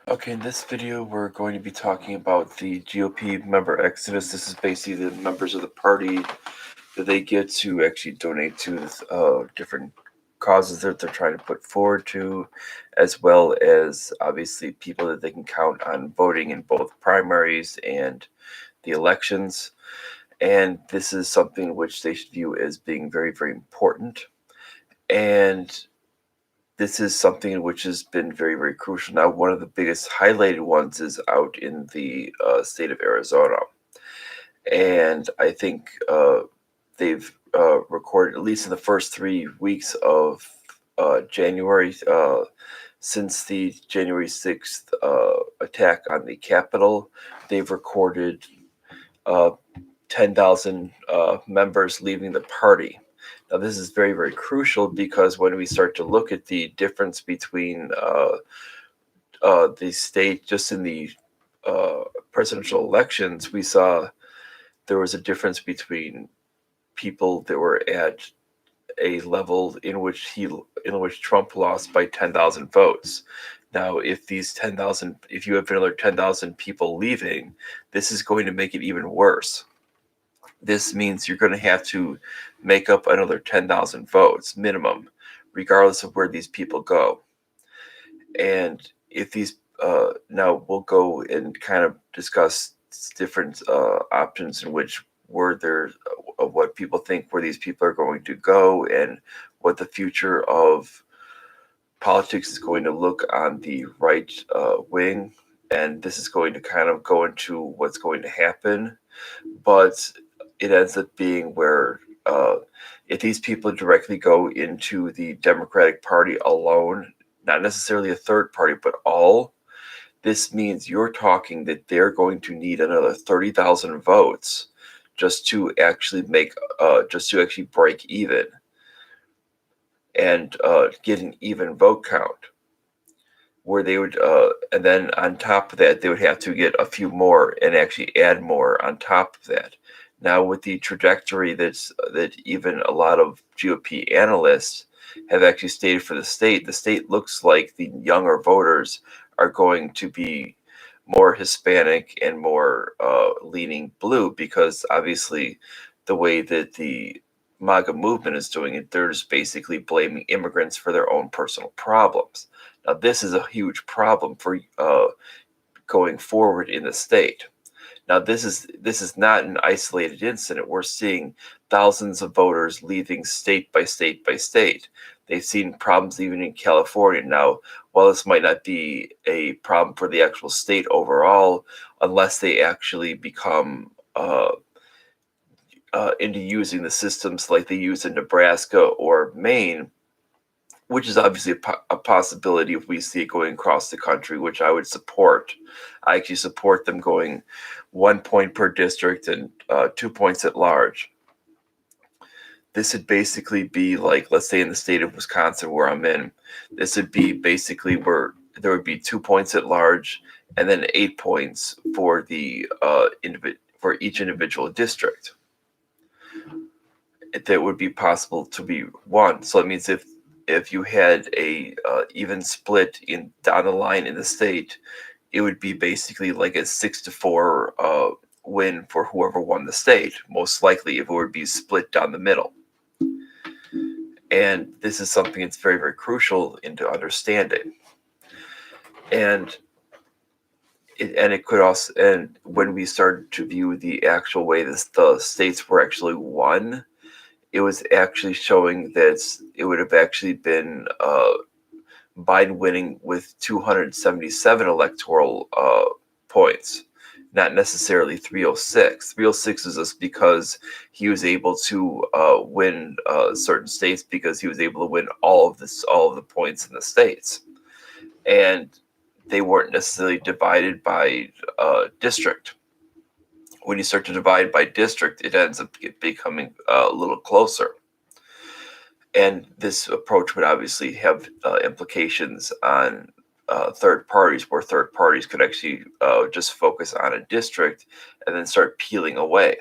Okay, in this video, we're going to be talking about the GOP Member Exodus. This is basically the members of the party that they get to actually donate to different causes that they're trying to put forward to, as well as obviously people that they can count on voting in both primaries and the elections. And this is something which they should view as being very, very important. And this is something which has been very, very crucial. Now, one of the biggest highlighted ones is out in the state of Arizona. And I think they've recorded, at least in the first 3 weeks of January, since the January 6th attack on the Capitol, they've recorded uh, 10,000 members leaving the party. Now, this is very, very crucial because when we start to look at the difference between the state, just in the presidential elections, we saw there was a difference between people that were at a level in which Trump lost by 10,000 votes. Now, if you have another 10,000 people leaving, this is going to make it even worse. This means you're going to have to make up another 10,000 votes minimum, regardless of where these people go. And if these, now we'll go and kind of discuss different options in which were there, what people think where these people are going to go, and what the future of politics is going to look on the right wing. And this is going to kind of go into what's going to happen. But it ends up being where if these people directly go into the Democratic Party alone, not necessarily a third party, but all, this means you're talking that they're going to need another 30,000 votes just to actually break even and get an even vote count. Where they would, and then on top of that, they would have to get a few more and actually add more on top of that. Now, with the trajectory that even a lot of GOP analysts have actually stated for the state looks like the younger voters are going to be more Hispanic and more leaning blue, because obviously the way that the MAGA movement is doing it, they're just basically blaming immigrants for their own personal problems. Now, this is a huge problem for going forward in the state. Now, this is not an isolated incident. We're seeing thousands of voters leaving state by state by state. They've seen problems even in California. Now, while this might not be a problem for the actual state overall, unless they actually become into using the systems like they use in Nebraska or Maine, which is obviously a possibility if we see it going across the country, which I would support. I actually support them going 1 point per district and 2 points at large. This would basically be like, let's say in the state of Wisconsin where I'm in, this would be basically where there would be 2 points at large and then 8 points for the for each individual district. That would be possible to be won. So it means if you had a even split in down the line in the state, it would be basically like a 6-4 win for whoever won the state, most likely, if it would be split down the middle. And this is something that's very, very crucial into understanding. And it could also, and when we started to view the actual way the states were actually won, it was actually showing that it would have actually been Biden winning with 277 electoral points, not necessarily 306. 306 is just because he was able to win certain states, because he was able to win all of the points in the states, and they weren't necessarily divided by district. When you start to divide by district, it ends up becoming a little closer. And this approach would obviously have implications on third parties, where third parties could actually just focus on a district and then start peeling away.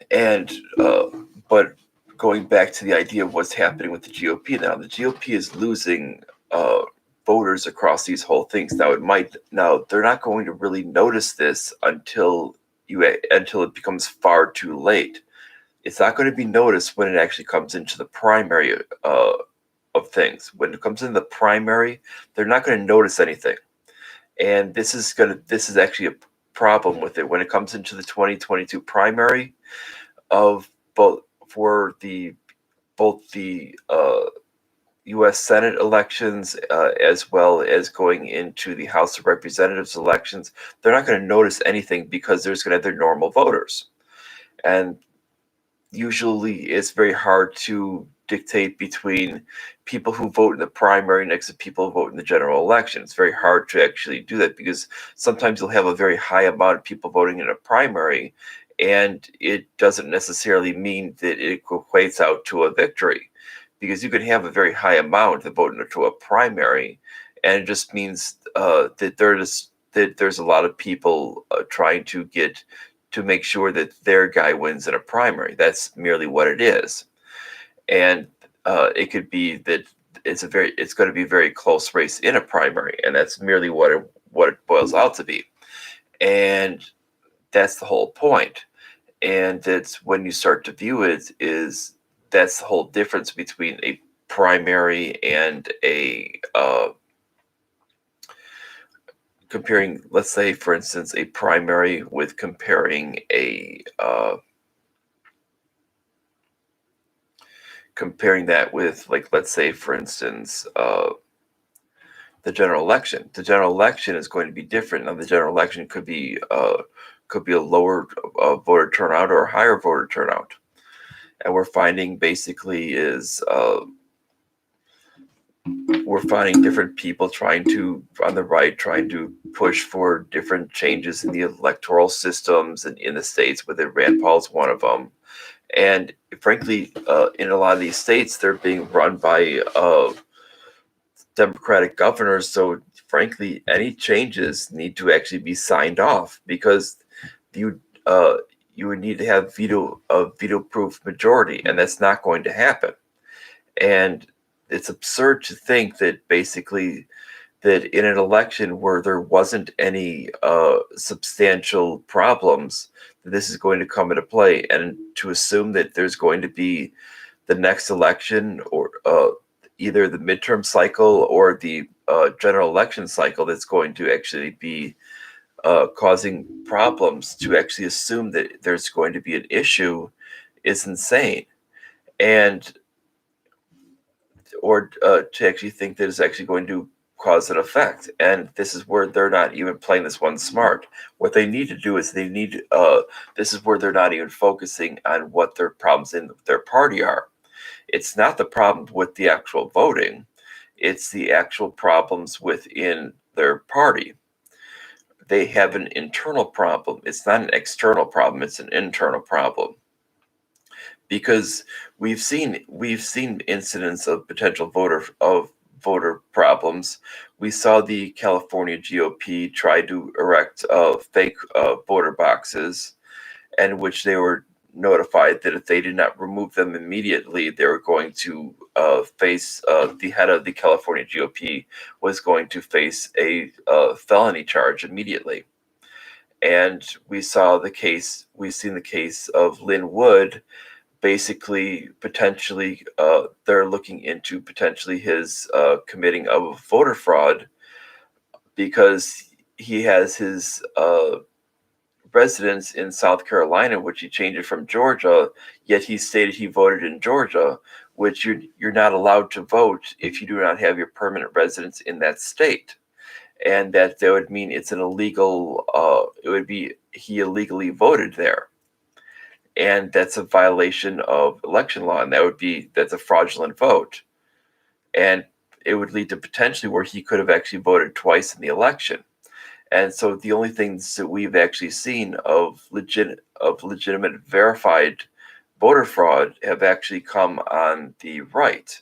And but going back to the idea of what's happening with the GOP now, the GOP is losing voters across these whole things. Now they're not going to really notice this until it becomes far too late. It's not going to be noticed when it actually comes into the primary of things. When it comes into the primary, they're not going to notice anything. And this is actually a problem with it when it comes into the 2022 primary of both the U.S. Senate elections as well as going into the House of Representatives elections. They're not going to notice anything because there's going to have their normal voters. And usually it's very hard to dictate between people who vote in the primary next to people who vote in the general election. It's very hard to actually do that because sometimes you'll have a very high amount of people voting in a primary, and it doesn't necessarily mean that it equates out to a victory, because you can have a very high amount that vote into a primary, and it just means that there's a lot of people trying to make sure that their guy wins in a primary. That's merely what it is. And it could be that it's going to be a very close race in a primary, and that's merely what it boils out to be. And that's the whole point. And it's when you start to view it, that's the whole difference between a primary and a comparing, let's say, for instance, a primary with comparing comparing that with, like, let's say, for instance, the general election. The general election is going to be different. Now, the general election could be a lower voter turnout or a higher voter turnout. And we're finding basically is we're finding different people on the right, trying to push for different changes in the electoral systems and in the states, whether Rand Paul's one of them. And frankly, in a lot of these states, they're being run by Democratic governors. So frankly, any changes need to actually be signed off, because you would need to have a veto-proof majority, and that's not going to happen. And it's absurd to think that basically that in an election where there wasn't any substantial problems, that this is going to come into play, and to assume that there's going to be the next election, or either the midterm cycle or the general election cycle, that's going to actually be causing problems, to actually assume that there's going to be an issue is insane. And or to actually think that it's actually going to cause an effect. And this is where they're not even playing this one smart. What they need to do is this is where they're not even focusing on what their problems in their party are. It's not the problem with the actual voting. It's the actual problems within their party. They have an internal problem. It's not an external problem. It's an internal problem. Because we've seen incidents of potential voter problems. We saw the California GOP try to erect fake voter boxes, and which they were notified that if they did not remove them immediately, they were going to face the head of the California GOP was going to face a felony charge immediately. And we've seen the case of Lynn Wood. Basically, potentially, they're looking into potentially his committing of voter fraud, because he has his residence in South Carolina, which he changed it from Georgia, yet he stated he voted in Georgia, which you're not allowed to vote if you do not have your permanent residence in that state. And that would mean it's an illegal, it would be he illegally voted there. And that's a violation of election law, and that's a fraudulent vote. And it would lead to potentially where he could have actually voted twice in the election. And so the only things that we've actually seen of legitimate verified voter fraud have actually come on the right.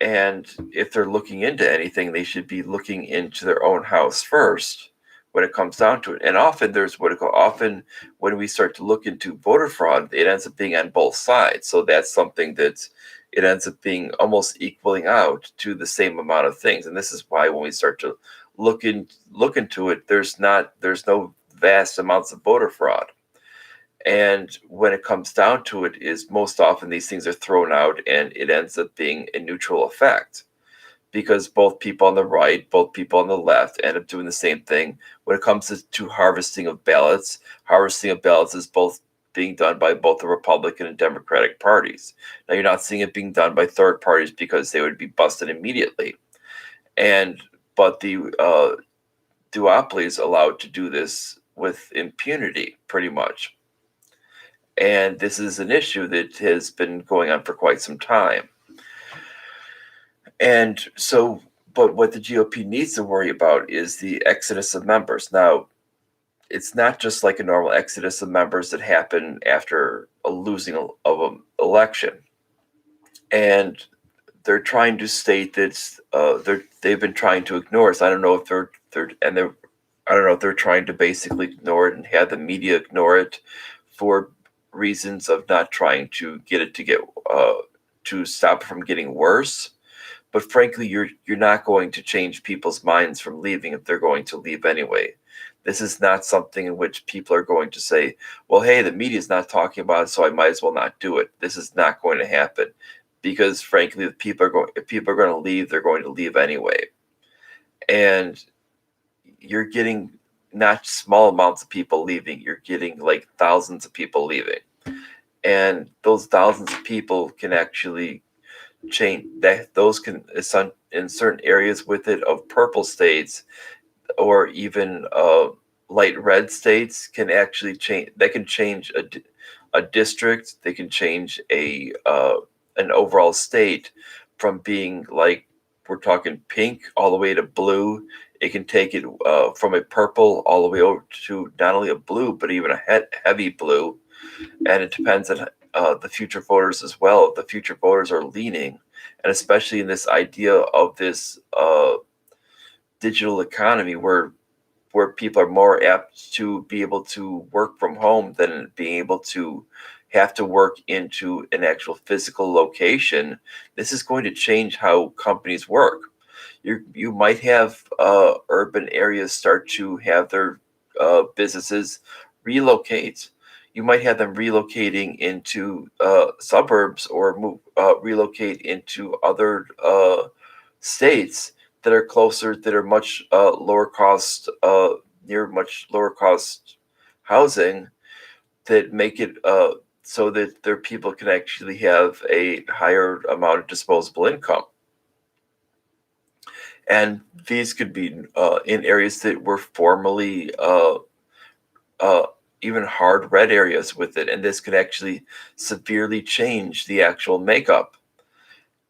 And if they're looking into anything, they should be looking into their own house first, when it comes down to it. And often there's often when we start to look into voter fraud, it ends up being on both sides. So that's something that it ends up being almost equaling out to the same amount of things. And this is why when we start to look into it, there's no vast amounts of voter fraud. And when it comes down to it, is most often these things are thrown out and it ends up being a neutral effect, because both people on the right, both people on the left end up doing the same thing. When it comes to harvesting of ballots is both being done by both the Republican and Democratic parties. Now, you're not seeing it being done by third parties because they would be busted immediately. But the duopoly is allowed to do this with impunity, pretty much. And this is an issue that has been going on for quite some time. And so, but what the GOP needs to worry about is the exodus of members. Now, it's not just like a normal exodus of members that happen after a losing of an election. And they're trying to state that they've been trying to ignore us. I don't know if they're trying to basically ignore it and have the media ignore it for reasons of not trying to get it to stop it from getting worse. But frankly, you're not going to change people's minds from leaving if they're going to leave anyway. This is not something in which people are going to say, well, hey, the media is not talking about it, so I might as well not do it. This is not going to happen, because frankly, if people are going to leave, they're going to leave anyway. And you're getting not small amounts of people leaving, you're getting like thousands of people leaving. And those thousands of people can actually change that. Those can, in certain areas with it of purple states, or even light red states, can actually change. They can change a district. They can change an overall state from being, like, we're talking pink all the way to blue. It can take it from a purple all the way over to not only a blue, but even a heavy blue. And it depends on the future voters as well. The future voters are leaning, and especially in this idea of this digital economy, where people are more apt to be able to work from home than being able to have to work into an actual physical location. This is going to change how companies work. You might have urban areas start to have their businesses relocate. You might have them relocating into suburbs, or relocate into other states that are closer, that are much lower cost, near much lower cost housing, that make it so that their people can actually have a higher amount of disposable income. And these could be in areas that were formerly even hard red areas with it. And this could actually severely change the actual makeup.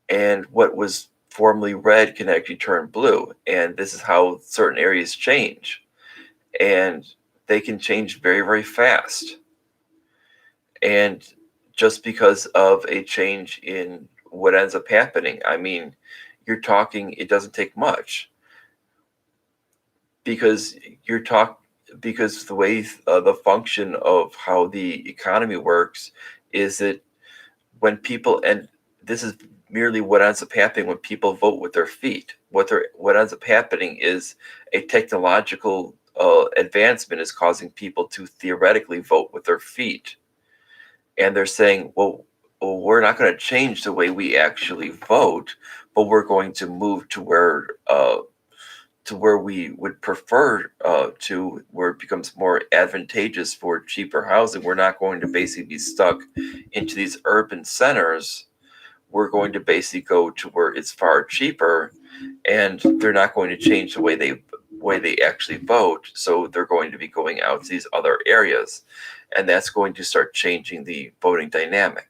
And what was formerly red can actually turn blue. And this is how certain areas change. And they can change very, very fast. And just because of a change in what ends up happening, I mean, you're talking, it doesn't take much, because because the way the function of how the economy works is that when people, and this is merely what ends up happening when people vote with their feet. What ends up happening is a technological advancement is causing people to theoretically vote with their feet. And they're saying, well, we're not going to change the way we actually vote, but we're going to move to where we would prefer to, where it becomes more advantageous for cheaper housing. We're not going to basically be stuck into these urban centers. We're going to basically go to where it's far cheaper, and they're not going to change the way they actually vote. So they're going to be going out to these other areas, and that's going to start changing the voting dynamic.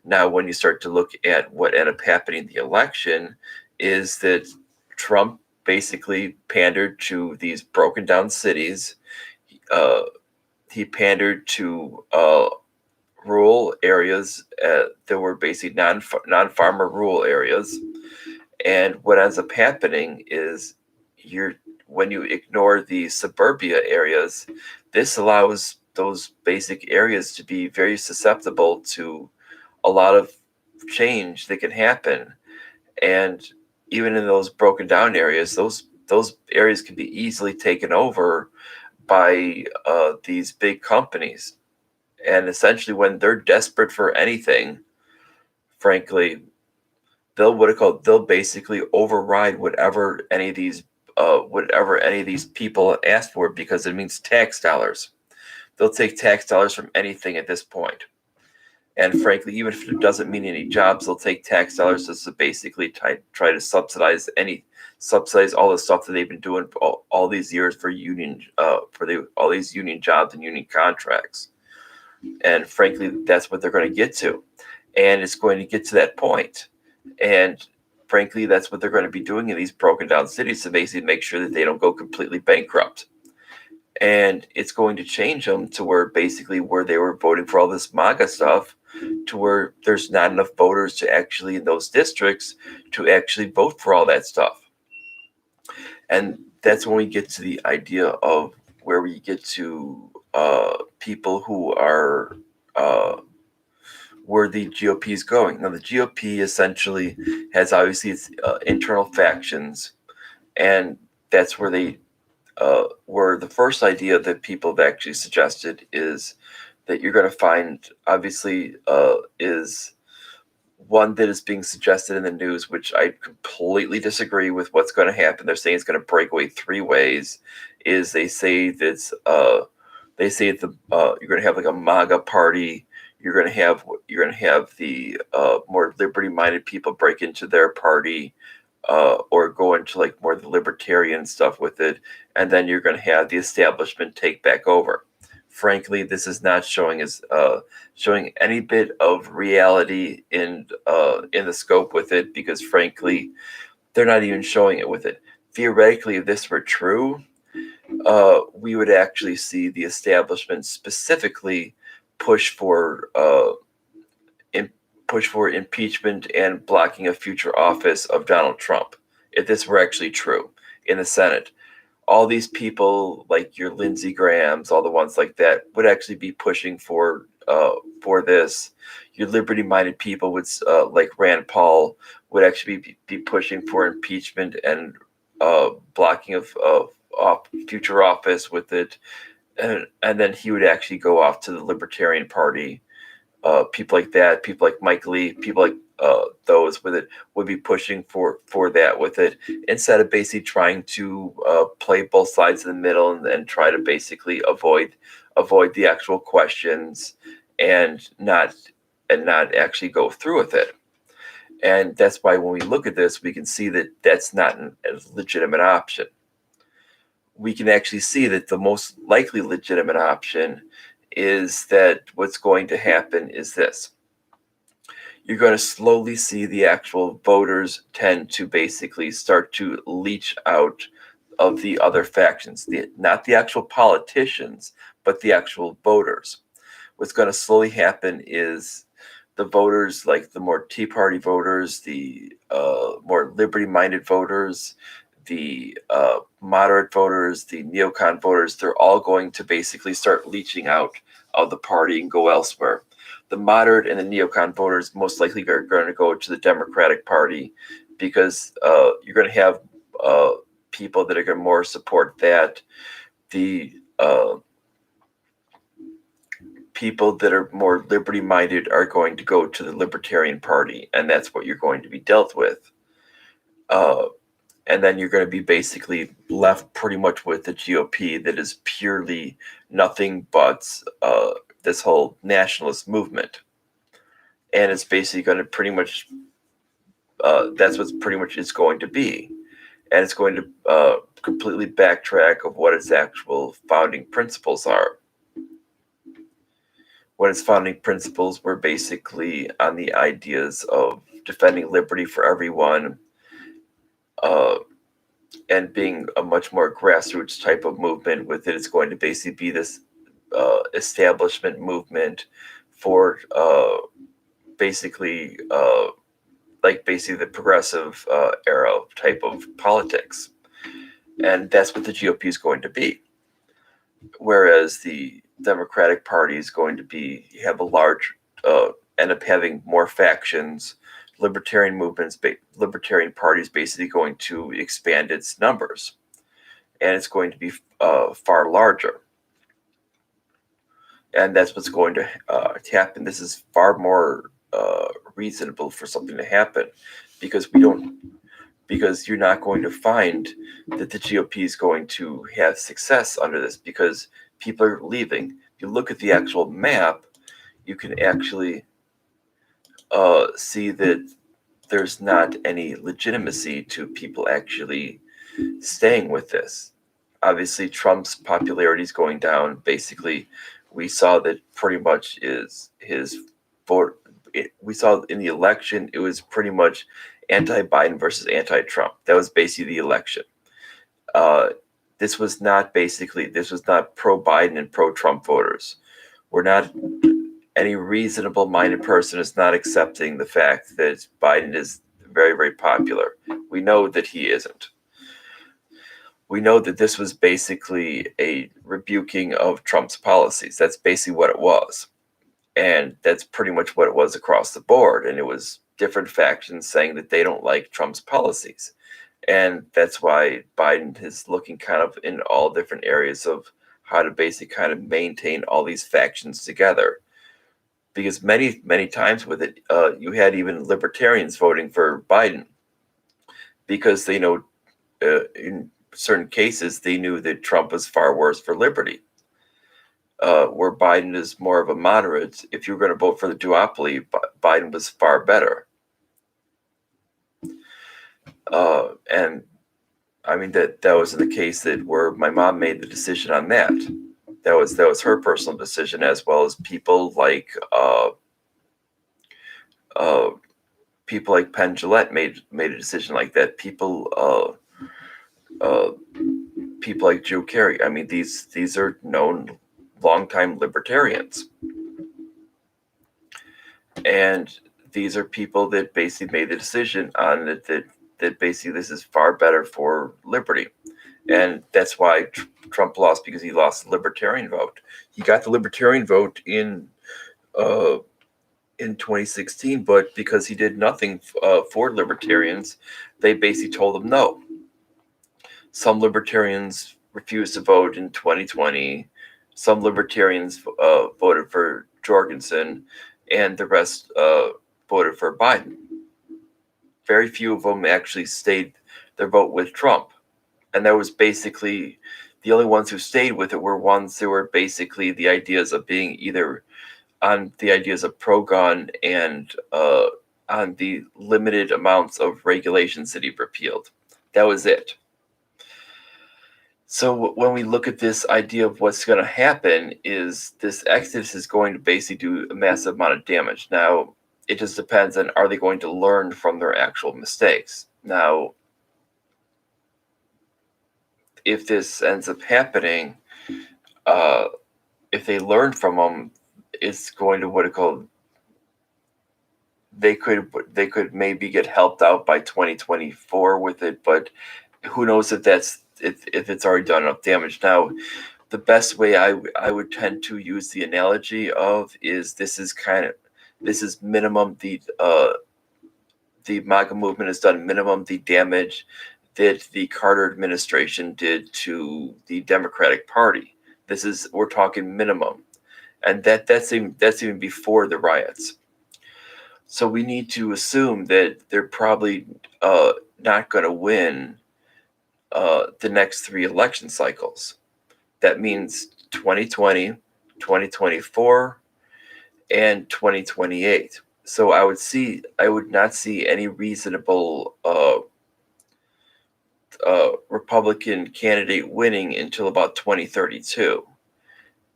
Now, when you start to look at what ended up happening in the election, is that Trump basically pandered to these broken down cities. He pandered to rural areas that were basically non-farmer rural areas. And what ends up happening is when you ignore the suburbia areas, this allows those basic areas to be very susceptible to a lot of change that can happen. And even in those broken down areas, those areas can be easily taken over by these big companies. And essentially, when they're desperate for anything, frankly, they'll basically override whatever any of these people ask for, because it means tax dollars. They'll take tax dollars from anything at this point. And frankly, even if it doesn't mean any jobs, they'll take tax dollars just to basically try to subsidize all the stuff that they've been doing for all these years for all these union jobs and union contracts. And frankly, that's what they're going to get to, and it's going to get to that point. And frankly, that's what they're going to be doing in these broken down cities to basically make sure that they don't go completely bankrupt. And it's going to change them to where basically where they were voting for all this MAGA stuff, to where there's not enough voters to actually in those districts to actually vote for all that stuff. And that's when we get to the idea of where we get to people who are where the GOP is going. Now, the GOP essentially has obviously its internal factions, and that's where where the first idea that people have actually suggested is that you're going to find, obviously, is one that is being suggested in the news, which I completely disagree with what's going to happen. They're saying it's going to break away three ways. Is they say that you're going to have like a MAGA party. You're going to have the more liberty-minded people break into their party, or go into like more the libertarian stuff with it, and then you're going to have the establishment take back over. Frankly, this is not showing any bit of reality in the scope with it, because frankly, they're not even showing it with it. Theoretically, if this were true, we would actually see the establishment specifically push for impeachment and blocking a future office of Donald Trump. If this were actually true in the Senate, all these people like your Lindsey Grahams, all the ones like that, would actually be pushing for this. Your liberty-minded people would, like Rand Paul, would actually be pushing for impeachment and blocking of future office with it, and then he would actually go off to the Libertarian Party. People like that, people like Mike Lee, people like those with it would be pushing for that with it, instead of basically trying to play both sides in the middle and try to basically avoid the actual questions and not actually go through with it. And that's why when we look at this, we can see that that's not a legitimate option. We can actually see that the most likely legitimate option is that what's going to happen is this. You're going to slowly see the actual voters tend to basically start to leach out of the other factions, not the actual politicians, but the actual voters. What's going to slowly happen is the voters, like the more Tea Party voters, the more liberty-minded voters, the moderate voters, the neocon voters, they're all going to basically start leaching out of the party and go elsewhere. The moderate and the neocon voters most likely are going to go to the Democratic Party, because you're going to have people that are going to more support that. The people that are more liberty-minded are going to go to the Libertarian Party, and that's what you're going to be dealt with. And then you're going to be basically left pretty much with the GOP that is purely nothing but this whole nationalist movement. And it's basically going to pretty much, that's what pretty much it's going to be. And it's going to completely backtrack of what its actual founding principles are. What its founding principles were basically on the ideas of defending liberty for everyone, and being a much more grassroots type of movement with it. It's going to basically be this establishment movement for basically the progressive era type of politics. And that's what the GOP is going to be. Whereas the Democratic Party is going to be, have a large, end up having more factions. Libertarian movements, libertarian parties basically going to expand its numbers, and it's going to be far larger. And that's what's going to happen. This is far more reasonable for something to happen, because you're not going to find that the GOP is going to have success under this, because people are leaving. If you look at the actual map, you can actually see that there's not any legitimacy to people actually staying with this. Obviously, Trump's popularity is going down. Basically, we saw that pretty much is his vote. We saw in the election, it was pretty much anti-Biden versus anti-Trump. That was basically the election. This was not pro-Biden and pro-Trump voters. We're not, any reasonable minded person is not accepting the fact that Biden is very, very popular. We know that he isn't. We know that this was basically a rebuking of Trump's policies. That's basically what it was. And that's pretty much what it was across the board. And it was different factions saying that they don't like Trump's policies. And that's why Biden is looking kind of in all different areas of how to basically kind of maintain all these factions together. Because many, many times with it, you had even libertarians voting for Biden, because they know in certain cases they knew that Trump was far worse for liberty. Where Biden is more of a moderate. If you were going to vote for the duopoly, Biden was far better. And I mean that was the case that where my mom made the decision on that. That was her personal decision, as well as people like Penn Jillette made a decision like that. People like Joe Kerry. I mean, these are known longtime libertarians, and these are people that basically made the decision on it that basically this is far better for liberty. And that's why Trump lost, because he lost the libertarian vote. He got the libertarian vote in 2016, but because he did nothing for libertarians, they basically told him no. Some libertarians refused to vote in 2020. Some libertarians voted for Jorgensen, and the rest voted for Biden. Very few of them actually stayed their vote with Trump. And that was basically the only ones who stayed with it were ones that were basically the ideas of being either on the ideas of pro-gun and on the limited amounts of regulations that he repealed. That was it. So when we look at this idea of what's going to happen, is this exodus is going to basically do a massive amount of damage. Now, it just depends on, are they going to learn from their actual mistakes? Now, if this ends up happening, if they learn from them, it's going to they could maybe get helped out by 2024 with it, but who knows if it's already done enough damage. Now, the best way I would tend to use the analogy of is this is minimum the MAGA movement has done minimum the damage that the Carter administration did to the Democratic Party. We're talking minimum, and that's even before the riots. So we need to assume that they're probably not going to win the next 3 election cycles. That means 2020, 2024, and 2028. So I would not see any reasonable Republican candidate winning until about 2032.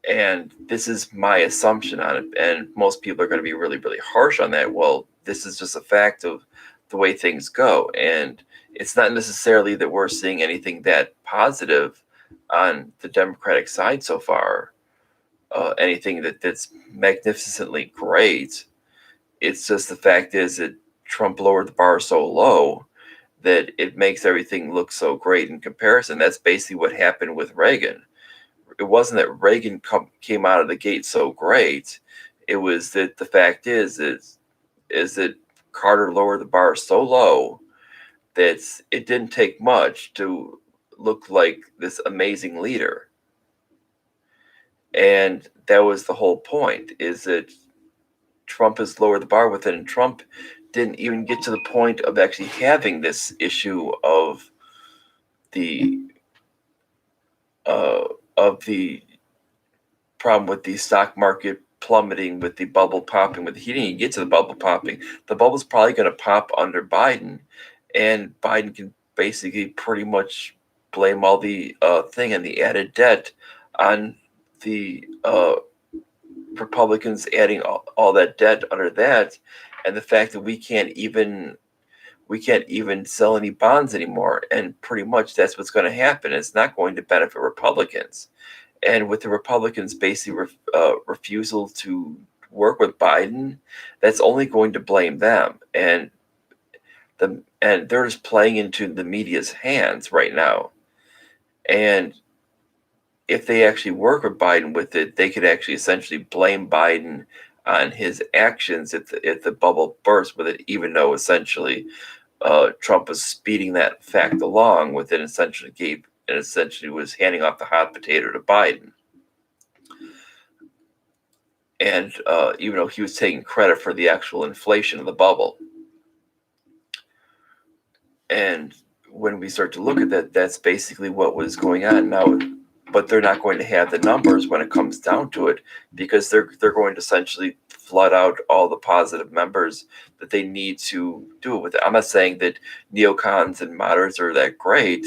And this is my assumption on it. And most people are going to be really, really harsh on that. Well, this is just a fact of the way things go. And it's not necessarily that we're seeing anything that positive on the Democratic side so far, anything that's magnificently great. It's just the fact is that Trump lowered the bar so low that it makes everything look so great in comparison. That's basically what happened with Reagan. It wasn't that Reagan came out of the gate so great. It was that the fact is that Carter lowered the bar so low that it didn't take much to look like this amazing leader. And that was the whole point, is that Trump has lowered the bar with it, and Trump didn't even get to the point of actually having this issue of the problem with the stock market plummeting, with the bubble popping. He didn't even get to the bubble popping. The bubble's probably going to pop under Biden, and Biden can basically pretty much blame all the thing and the added debt on the Republicans adding all that debt under that, and the fact that we can't even sell any bonds anymore. And pretty much that's what's going to happen. It's not going to benefit Republicans. And with the Republicans basically refusal to work with Biden, that's only going to blame them. And they're just playing into the media's hands right now. And if they actually work with Biden with it, they could actually essentially blame Biden on his actions if the bubble bursts with it, even though essentially Trump was speeding that fact along with it, essentially was handing off the hot potato to Biden. And even though he was taking credit for the actual inflation of the bubble. And when we start to look at that, that's basically what was going on now. But they're not going to have the numbers when it comes down to it, because they're going to essentially flood out all the positive members that they need to do it with it. I'm not saying that neocons and moderates are that great,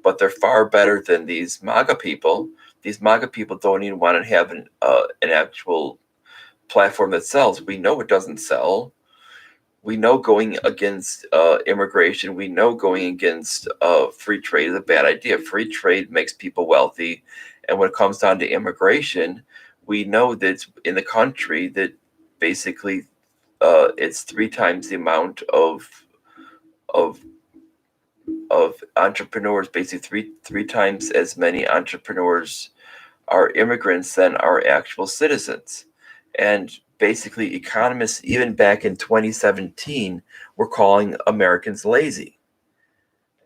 but they're far better than these MAGA people. These MAGA people don't even want to have an actual platform that sells. We know it doesn't sell. We know going against immigration, we know going against free trade is a bad idea. Free trade makes people wealthy. And when it comes down to immigration, we know that in the country that basically it's 3 times the amount of entrepreneurs, basically three times as many entrepreneurs are immigrants than are actual citizens. And basically, economists, even back in 2017, were calling Americans lazy.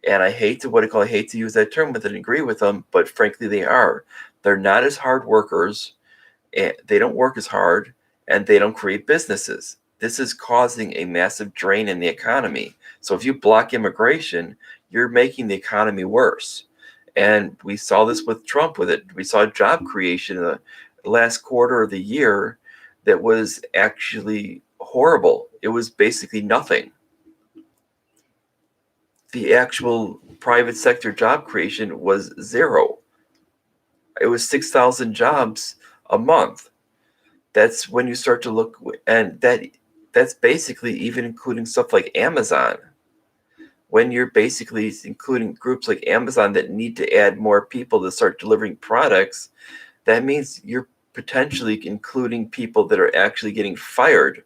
And I hate to use that term with it and agree with them, but frankly, they are. They're not as hard workers, and they don't work as hard, and they don't create businesses. This is causing a massive drain in the economy. So if you block immigration, you're making the economy worse. And we saw this with Trump with it. We saw job creation in the last quarter of the year that was actually horrible. It was basically nothing. The actual private sector job creation was zero. It was 6,000 jobs a month. That's when you start to look, and that's basically even including stuff like Amazon. When you're basically including groups like Amazon that need to add more people to start delivering products, that means you're potentially including people that are actually getting fired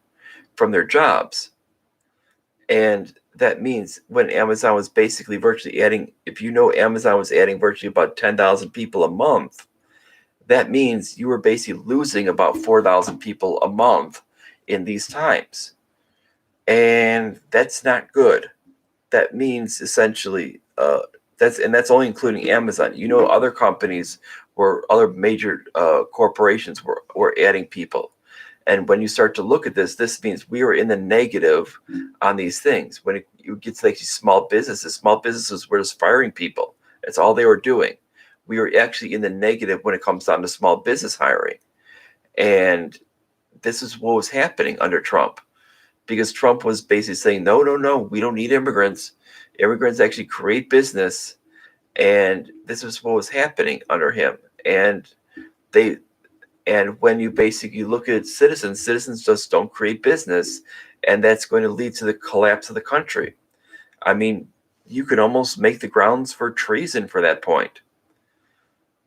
from their jobs. And that means when Amazon was basically virtually adding, if you know Amazon was adding virtually about 10,000 people a month, that means you were basically losing about 4,000 people a month in these times. And that's not good. That means essentially that's only including Amazon. You know, other companies other major corporations were adding people. And when you start to look at this means we are in the negative on these things. When it gets like small businesses were just firing people. That's all they were doing. We were actually in the negative when it comes down to small business hiring. And this is what was happening under Trump, because Trump was basically saying, no, we don't need immigrants. Immigrants actually create business. And this is what was happening under him. And when you basically look at citizens just don't create business, and that's going to lead to the collapse of the country. I mean, you could almost make the grounds for treason for that point,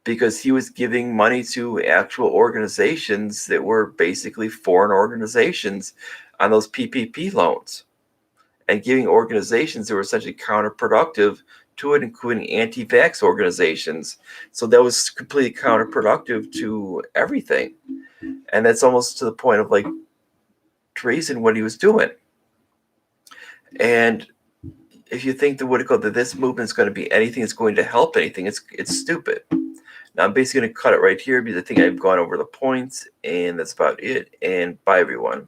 because he was giving money to actual organizations that were basically foreign organizations on those PPP loans. and giving organizations that were essentially counterproductive to it, including anti-vax organizations. So that was completely counterproductive to everything. And that's almost to the point of like treason what he was doing. And if you think that this movement is going to be anything that's going to help anything, it's stupid. Now I'm basically going to cut it right here because I think I've gone over the points, and that's about it. And bye, everyone.